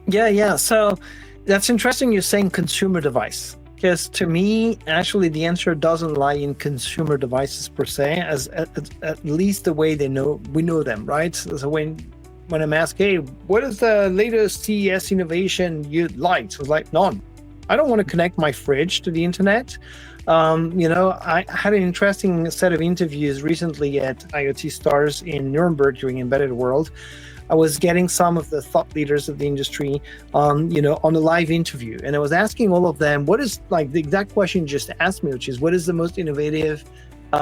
Yeah. So that's interesting. You're saying consumer device. Because to me, actually, the answer doesn't lie in consumer devices per se, as at least the way we know them, right? So when I'm asked, hey, what is the latest CES innovation you'd like? So it's like, none. I don't want to connect my fridge to the internet. I had an interesting set of interviews recently at IoT Stars in Nuremberg during Embedded World. I was getting some of the thought leaders of the industry on a live interview. And I was asking all of them, what is like the exact question you just asked me, which is what is the most innovative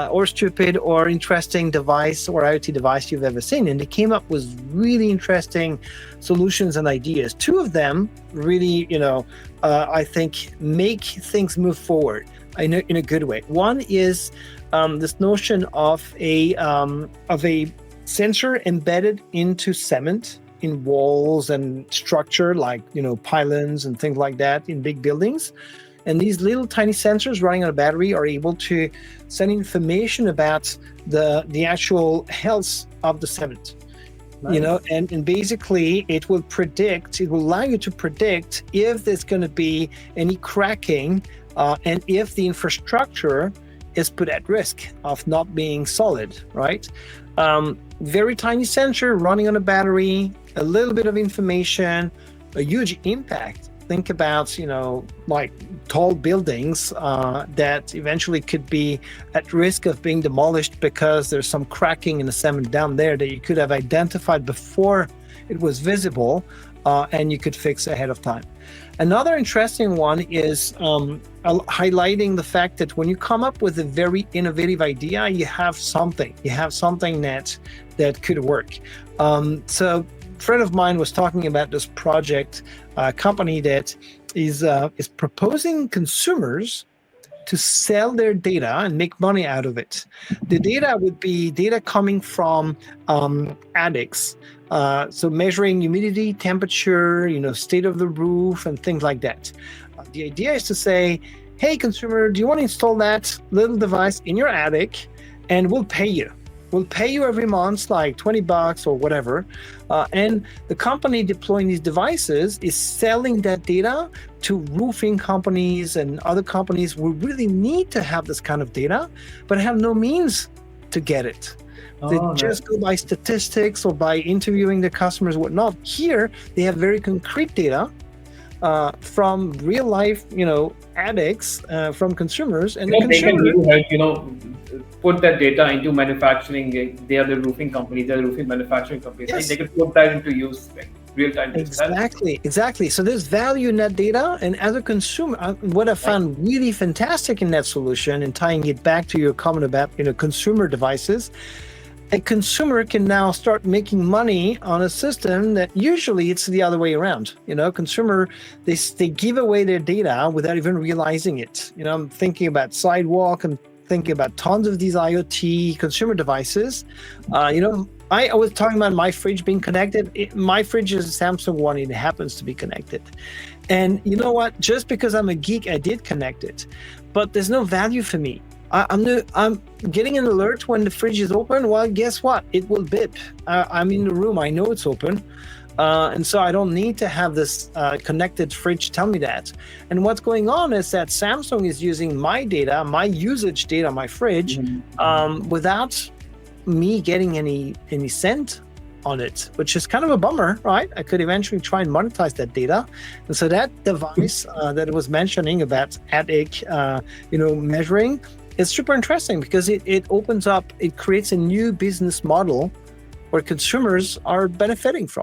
or stupid or interesting device or IoT device you've ever seen? And they came up with really interesting solutions and ideas. Two of them really, I think make things move forward in a good way. One is this notion of a sensor embedded into cement in walls and structure like pylons and things like that in big buildings. And these little tiny sensors running on a battery are able to send information about the actual health of the cement. Nice. And basically it will allow you to predict if there's going to be any cracking and if the infrastructure is put at risk of not being solid, right? Very tiny sensor running on a battery, a little bit of information, a huge impact. Think about, like tall buildings that eventually could be at risk of being demolished because there's some cracking in the cement down there that you could have identified before it was visible, and you could fix ahead of time. Another interesting one is highlighting the fact that when you come up with a very innovative idea, you have something that could work. So a friend of mine was talking about this project, a company that is proposing consumers to sell their data and make money out of it. The data would be data coming from attics, so measuring humidity, temperature, state of the roof, and things like that. The idea is to say, hey, consumer, do you want to install that little device in your attic, and we'll pay you. We'll pay you every month, like $20 or whatever. And the company deploying these devices is selling that data to roofing companies and other companies who really need to have this kind of data, but have no means to get it. They just go by statistics or by interviewing their customers, whatnot. Here, they have very concrete data from real life, addicts, from consumers, and they can help, put that data into manufacturing. They are the roofing companies, they are the roofing manufacturing companies. Yes. They can put that into use, like real-time. Exactly. So there's value in that data. And as a consumer, what I found really fantastic in that solution, and tying it back to your comment about, consumer devices, a consumer can now start making money on a system that usually it's the other way around. Consumer, they give away their data without even realizing it. I'm thinking about Sidewalk and thinking about tons of these IoT consumer devices. I was talking about my fridge being connected. My fridge is a Samsung one. It happens to be connected. And you know what? Just because I'm a geek, I did connect it. But there's no value for me. I'm getting an alert when the fridge is open. Well, guess what? It will beep. I'm in the room. I know it's open. And so I don't need to have this connected fridge tell me that. And what's going on is that Samsung is using my data, my usage data, my fridge, without me getting any cent on it, which is kind of a bummer, right? I could eventually try and monetize that data. And so that device that I was mentioning about attic, measuring, is super interesting because it opens up, it creates a new business model where consumers are benefiting from.